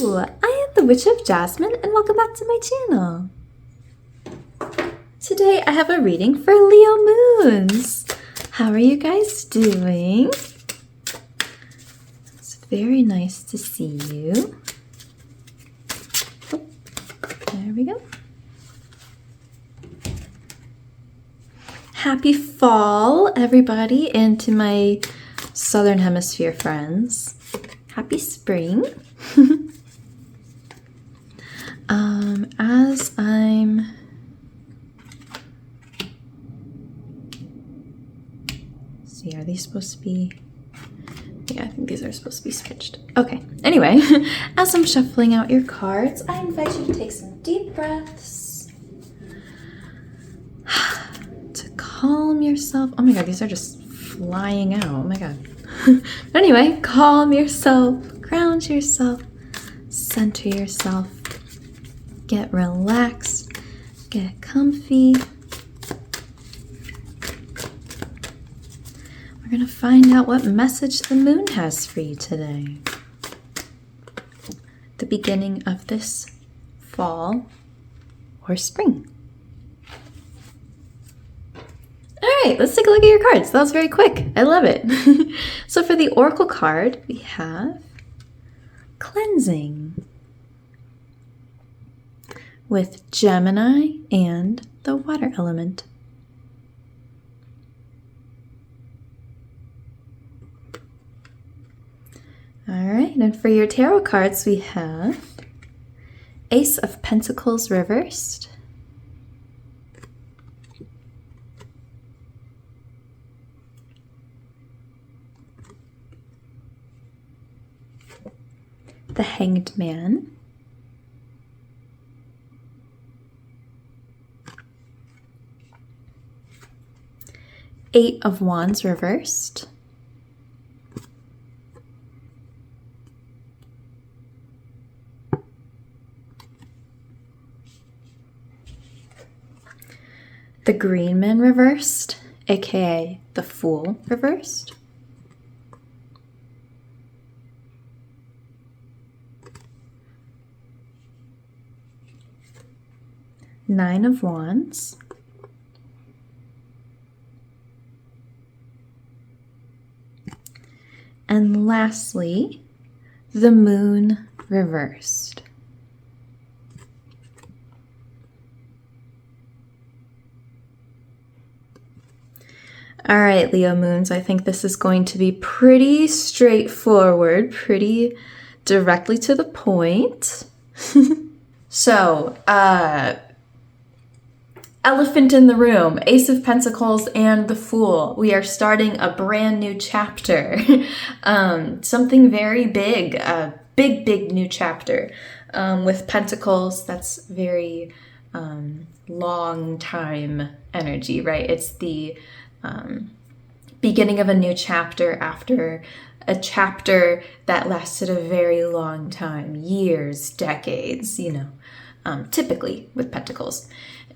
Hello, I am the Witch of Jasmine and welcome back to my channel. Today I have a reading for Leo Moons. How are you guys doing? It's very nice to see you. Oh, there we go. Happy fall, everybody, and to my Southern Hemisphere friends. Happy spring. As I'm see, are these supposed to be? Yeah, I think these are supposed to be switched. Okay, anyway, as I'm shuffling out your cards, I invite you to take some deep breaths to calm yourself. Oh my god, these are just flying out. Oh my god. Anyway, calm yourself, ground yourself, center yourself, get relaxed, get comfy. We're gonna find out what message the moon has for you today. The beginning of this fall or spring. All right, let's take a look at your cards. That was very quick. I love it. So for the Oracle card, we have Cleansing with Gemini and the water element. All right, and for your tarot cards, we have Ace of Pentacles reversed, the Hanged Man, Eight of Wands reversed, the Green Man reversed, aka the Fool reversed, Nine of Wands, and lastly, the Moon reversed. All right, Leo Moons, I think this is going to be pretty straightforward, pretty directly to the point. So, elephant in the room, Ace of Pentacles and the Fool. We are starting a brand new chapter. Something very big, a big new chapter. With Pentacles, that's very long time energy, right? It's the beginning of a new chapter after a chapter that lasted a very long time, years, decades, you know, typically with Pentacles.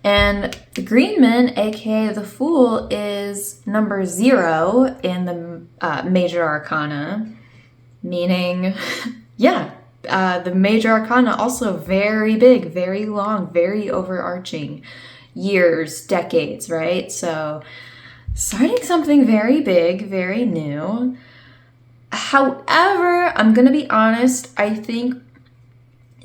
And the Green Man, aka the Fool, is number 0 in the Major Arcana, meaning, yeah, the Major Arcana also very big, very long, very overarching, years, decades, right? So starting something very big, very new. However, I'm going to be honest, I think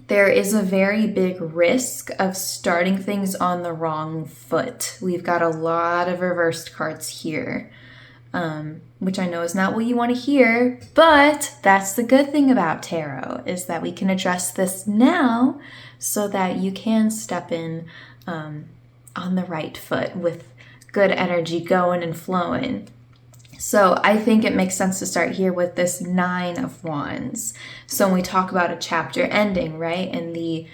there is a very big risk of starting things on the wrong foot. We've got a lot of reversed cards here, which I know is not what you want to hear, but that's the good thing about tarot, is that we can address this now so that you can step in on the right foot with good energy going and flowing. So I think it makes sense to start here with this Nine of Wands. So when we talk about a chapter ending, right, in the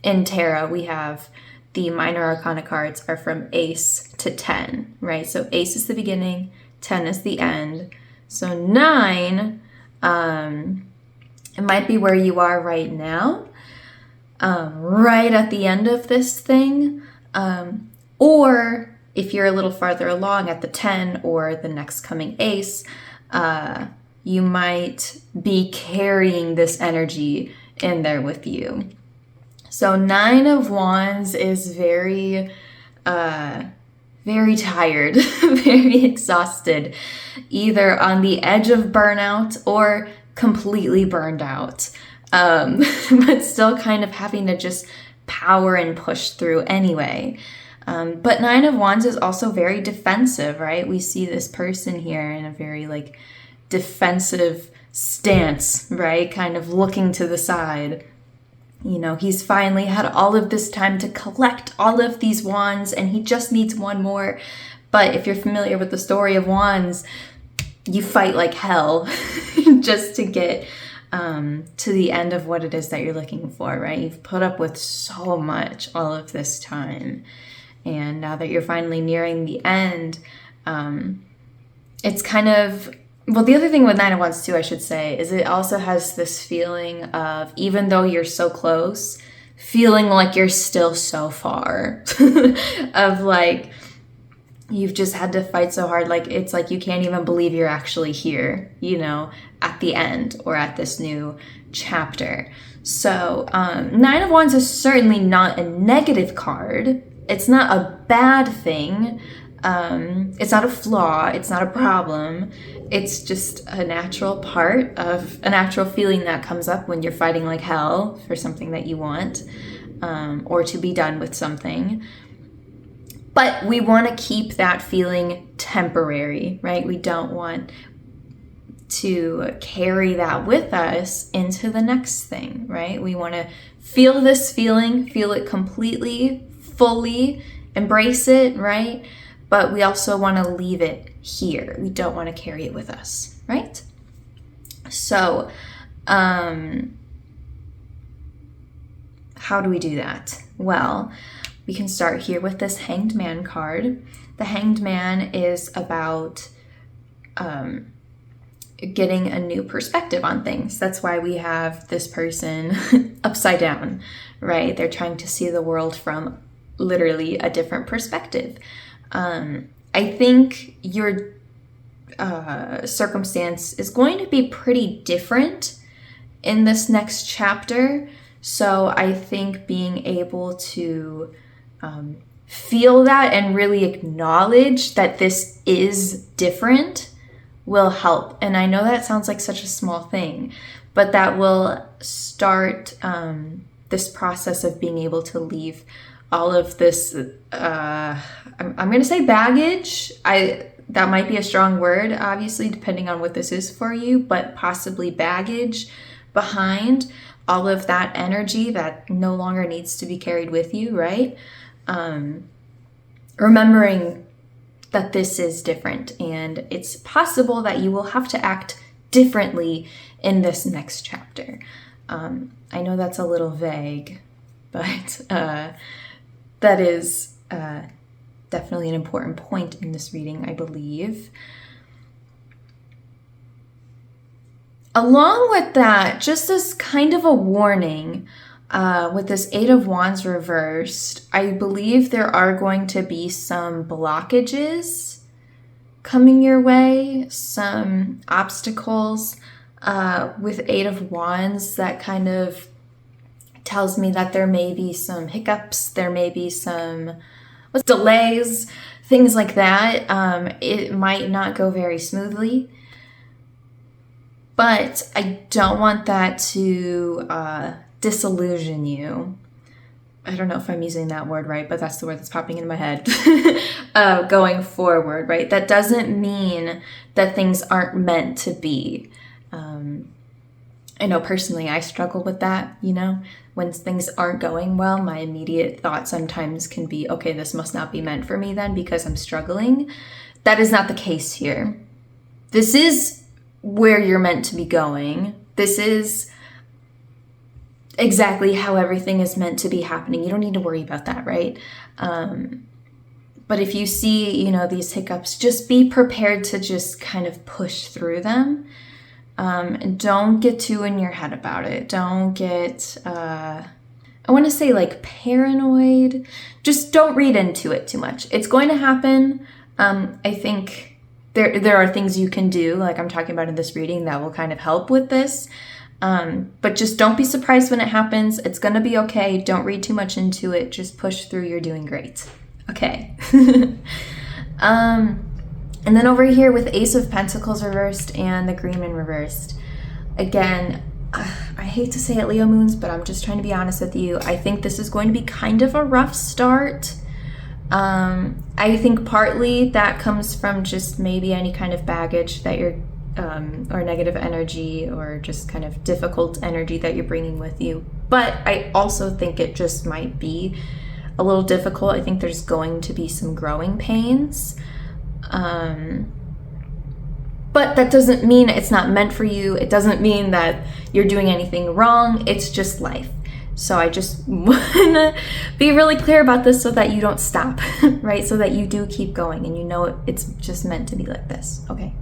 in tarot, we have the minor arcana cards are from Ace to 10, right? So Ace is the beginning, 10 is the end. So 9, it might be where you are right now, right at the end of this thing, or if you're a little farther along at the 10 or the next coming Ace, you might be carrying this energy in there with you. So 9 of Wands is very tired, very exhausted, either on the edge of burnout or completely burned out, but still kind of having to just power and push through anyway. But 9 of Wands is also very defensive, right? We see this person here in a very like defensive stance, right? Kind of looking to the side. You know, he's finally had all of this time to collect all of these wands and he just needs one more. But if you're familiar with the story of Wands, you fight like hell just to get to the end of what it is that you're looking for, right? You've put up with so much all of this time. And now that you're finally nearing the end, it's kind of, well, the other thing with 9 of Wands too, I should say, is it also has this feeling of, even though you're so close, feeling like you're still so far. Of like, you've just had to fight so hard. Like, it's like you can't even believe you're actually here, you know, at the end or at this new chapter. So 9 of Wands is certainly not a negative card. It's not a bad thing. It's not a flaw. It's not a problem. It's just a natural part of a natural feeling that comes up when you're fighting like hell for something that you want, or to be done with something. But we want to keep that feeling temporary, right? We don't want to carry that with us into the next thing, right? We want to feel this feeling, feel it completely, fully, embrace it, right? But we also want to leave it here. We don't want to carry it with us, right? So, how do we do that? Well, we can start here with this Hanged Man card. The Hanged Man is about getting a new perspective on things. That's why we have this person upside down, right? They're trying to see the world from literally a different perspective. I think your circumstance is going to be pretty different in this next chapter. So I think being able to feel that and really acknowledge that this is different will help. And I know that sounds like such a small thing, but that will start this process of being able to leave all of this, I'm going to say baggage. That might be a strong word, obviously, depending on what this is for you, but possibly baggage behind all of that energy that no longer needs to be carried with you, right? Remembering that this is different and it's possible that you will have to act differently in this next chapter. I know that's a little vague, but that is definitely an important point in this reading, I believe. Along with that, just as kind of a warning, with this 8 of Wands reversed, I believe there are going to be some blockages coming your way, some obstacles with 8 of Wands that kind of tells me that there may be some hiccups, there may be some delays, things like that. It might not go very smoothly, but I don't want that to disillusion you. I don't know if I'm using that word right, but that's the word that's popping in my head. Going forward, right? That doesn't mean that things aren't meant to be. I know personally I struggle with that, you know? When things aren't going well, my immediate thought sometimes can be, okay, this must not be meant for me then because I'm struggling. That is not the case here. This is where you're meant to be going. This is exactly how everything is meant to be happening. You don't need to worry about that, right? But if you see, you know, these hiccups, just be prepared to just kind of push through them. And don't get too in your head about it. Don't get, I want to say like paranoid. Just don't read into it too much. It's going to happen. I think there are things you can do, like I'm talking about in this reading, that will kind of help with this. But just don't be surprised when it happens. It's going to be okay. Don't read too much into it. Just push through. You're doing great. Okay. And then over here with Ace of Pentacles reversed and the Green in reversed. Again, I hate to say it, Leo Moons, but I'm just trying to be honest with you. I think this is going to be kind of a rough start. I think partly that comes from just maybe any kind of baggage that you're, or negative energy, or just kind of difficult energy that you're bringing with you. But I also think it just might be a little difficult. I think there's going to be some growing pains. But that doesn't mean it's not meant for you. It doesn't mean that you're doing anything wrong. It's just life. So I just want to be really clear about this so that you don't stop, right? So that you do keep going and you know it's just meant to be like this, okay?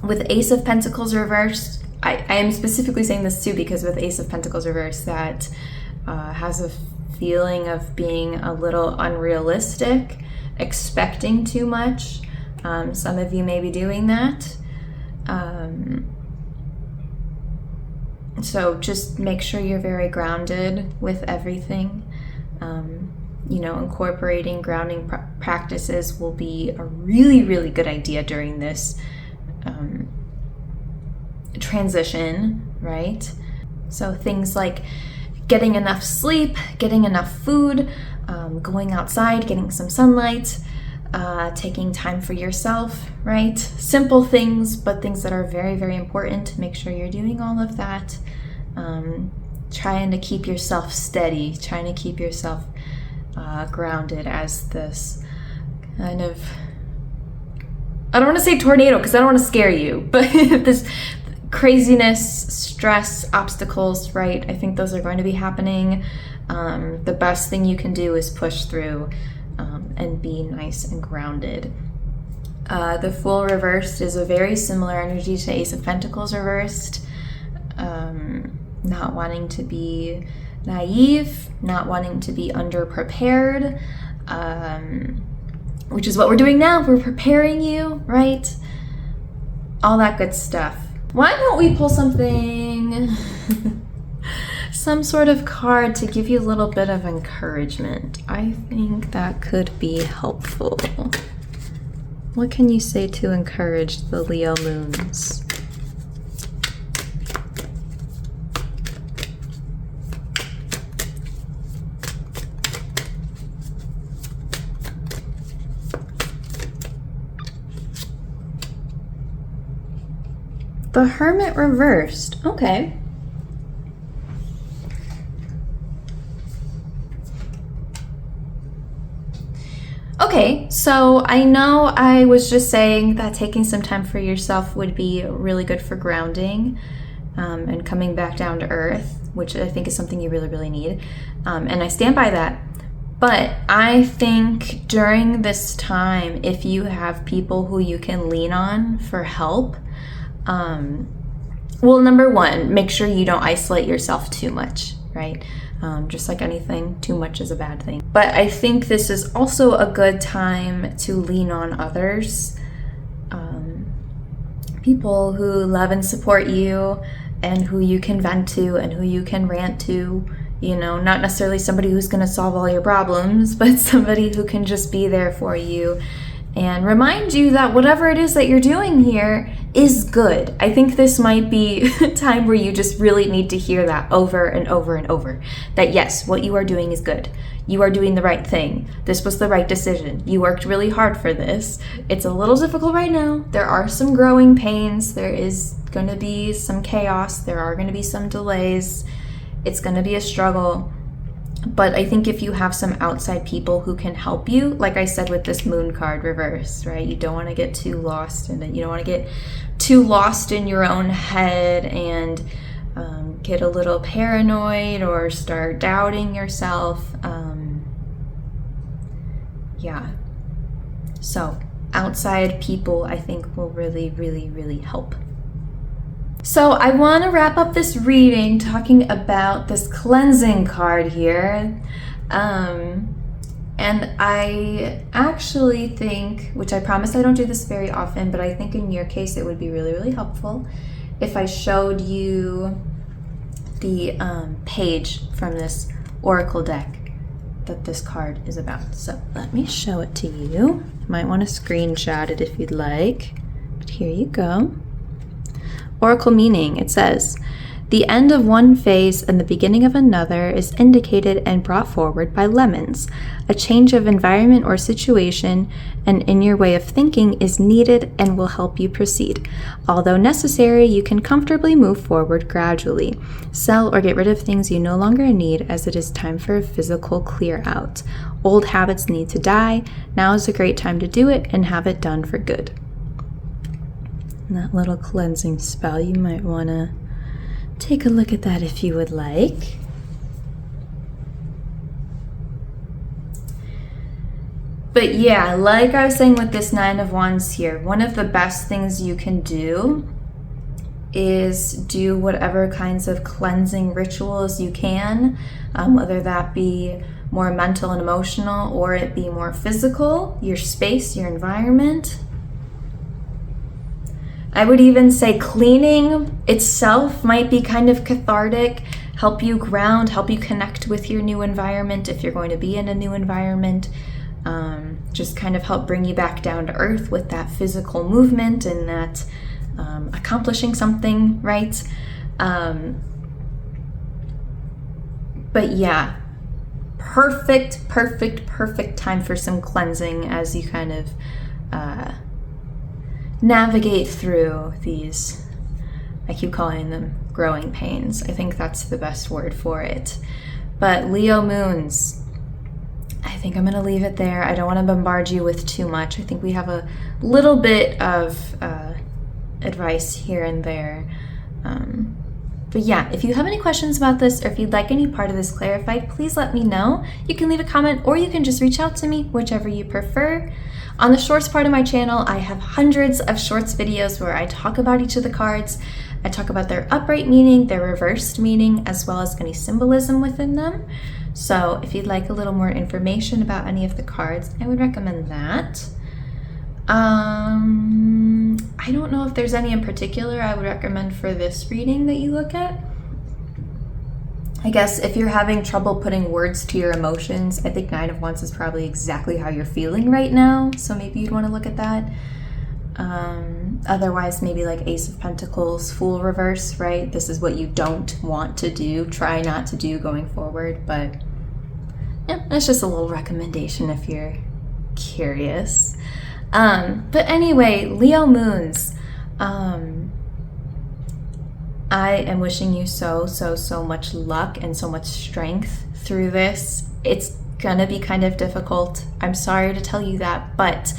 With Ace of Pentacles reversed, I am specifically saying this too because with Ace of Pentacles reversed, that has a feeling of being a little unrealistic, expecting too much. Some of you may be doing that. So just make sure you're very grounded with everything. You know, incorporating grounding practices will be a really, really good idea during this transition, right? So things like getting enough sleep, getting enough food, going outside, getting some sunlight, taking time for yourself, right? Simple things, but things that are very, very important. Make sure you're doing all of that. Trying to keep yourself steady, trying to keep yourself grounded as this kind of, I don't want to say tornado because I don't want to scare you, but this craziness, stress, obstacles, right? I think those are going to be happening. The best thing you can do is push through and be nice and grounded. The Fool reversed is a very similar energy to Ace of Pentacles reversed. Not wanting to be naive, not wanting to be underprepared, which is what we're doing now. We're preparing you, right? All that good stuff. Why don't we pull something, some sort of card to give you a little bit of encouragement? I think that could be helpful. What can you say to encourage the Leo Moons? The Hermit reversed. Okay. Okay, so I know I was just saying that taking some time for yourself would be really good for grounding and coming back down to earth, which I think is something you really, really need. And I stand by that. But I think during this time, if you have people who you can lean on for help, well, number one, make sure you don't isolate yourself too much, right? Just like anything, too much is a bad thing. But I think this is also a good time to lean on others, people who love and support you and who you can vent to and who you can rant to, you know, not necessarily somebody who's going to solve all your problems, but somebody who can just be there for you and remind you that whatever it is that you're doing here is good. I think this might be a time where you just really need to hear that over and over and over. That yes, what you are doing is good. You are doing the right thing. This was the right decision. You worked really hard for this. It's a little difficult right now. There are some growing pains. There is going to be some chaos. There are going to be some delays. It's going to be a struggle. But I think if you have some outside people who can help you, like I said with this Moon card reverse, right? You don't want to get too lost in it. You don't want to get too lost in your own head and get a little paranoid or start doubting yourself. Yeah. So outside people, I think, will really, really, really help. So I want to wrap up this reading talking about this cleansing card here. And I actually think, which I promise I don't do this very often, but I think in your case it would be really, really helpful if I showed you the page from this oracle deck that this card is about. So let me show it to you. You might want to screenshot it if you'd like, but here you go. Oracle meaning, it says, the end of one phase and the beginning of another is indicated and brought forward by lemons. A change of environment or situation and in your way of thinking is needed and will help you proceed. Although necessary, you can comfortably move forward gradually. Sell or get rid of things you no longer need as it is time for a physical clear out. Old habits need to die. Now is a great time to do it and have it done for good. And that little cleansing spell, you might want to take a look at that if you would like. But yeah, like I was saying with this Nine of Wands here, one of the best things you can do is do whatever kinds of cleansing rituals you can, whether that be more mental and emotional or it be more physical, your space, your environment. I would even say cleaning itself might be kind of cathartic, help you ground, help you connect with your new environment if you're going to be in a new environment. Just kind of help bring you back down to earth with that physical movement and that accomplishing something, right? But yeah, perfect time for some cleansing as you kind of navigate through these, I keep calling them growing pains. I think that's the best word for it. But Leo moons, I think I'm going to leave it there. I don't want to bombard you with too much. I think we have a little bit of advice here and there. But yeah, if you have any questions about this or if you'd like any part of this clarified, please let me know. You can leave a comment or you can just reach out to me, whichever you prefer. On the shorts part of my channel, I have hundreds of shorts videos where I talk about each of the cards. I talk about their upright meaning, their reversed meaning, as well as any symbolism within them. So if you'd like a little more information about any of the cards, I would recommend that. I don't know if there's any in particular I would recommend for this reading that you look at. I guess if you're having trouble putting words to your emotions, I think Nine of Wands is probably exactly how you're feeling right now. So maybe you'd want to look at that. Otherwise, maybe like Ace of Pentacles, Fool reverse, right? This is what you don't want to do, try not to do going forward. But yeah, that's just a little recommendation if you're curious. But anyway, Leo moons, I am wishing you so much luck and so much strength through this. It's gonna be kind of difficult. I'm sorry to tell you that, but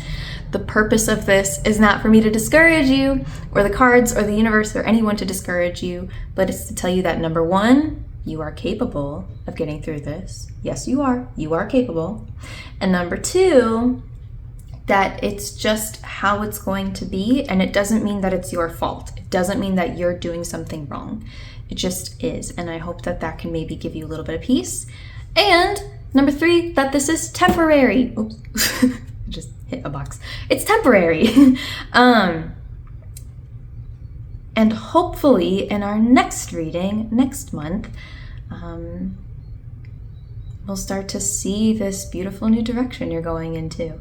the purpose of this is not for me to discourage you or the cards or the universe or anyone to discourage you, but it's to tell you that number one, you are capable of getting through this. Yes, you are. You are capable. And number two, that it's just how it's going to be, and it doesn't mean that it's your fault. It doesn't mean that you're doing something wrong. It just is, and I hope that that can maybe give you a little bit of peace. And number three, that this is temporary. Oops, just hit a box. It's temporary. And hopefully in our next reading, next month, we'll start to see this beautiful new direction you're going into.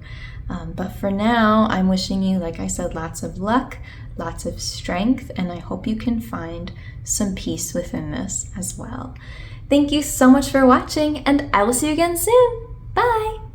But for now, I'm wishing you, like I said, lots of luck, lots of strength, and I hope you can find some peace within this as well. Thank you so much for watching, and I will see you again soon. Bye!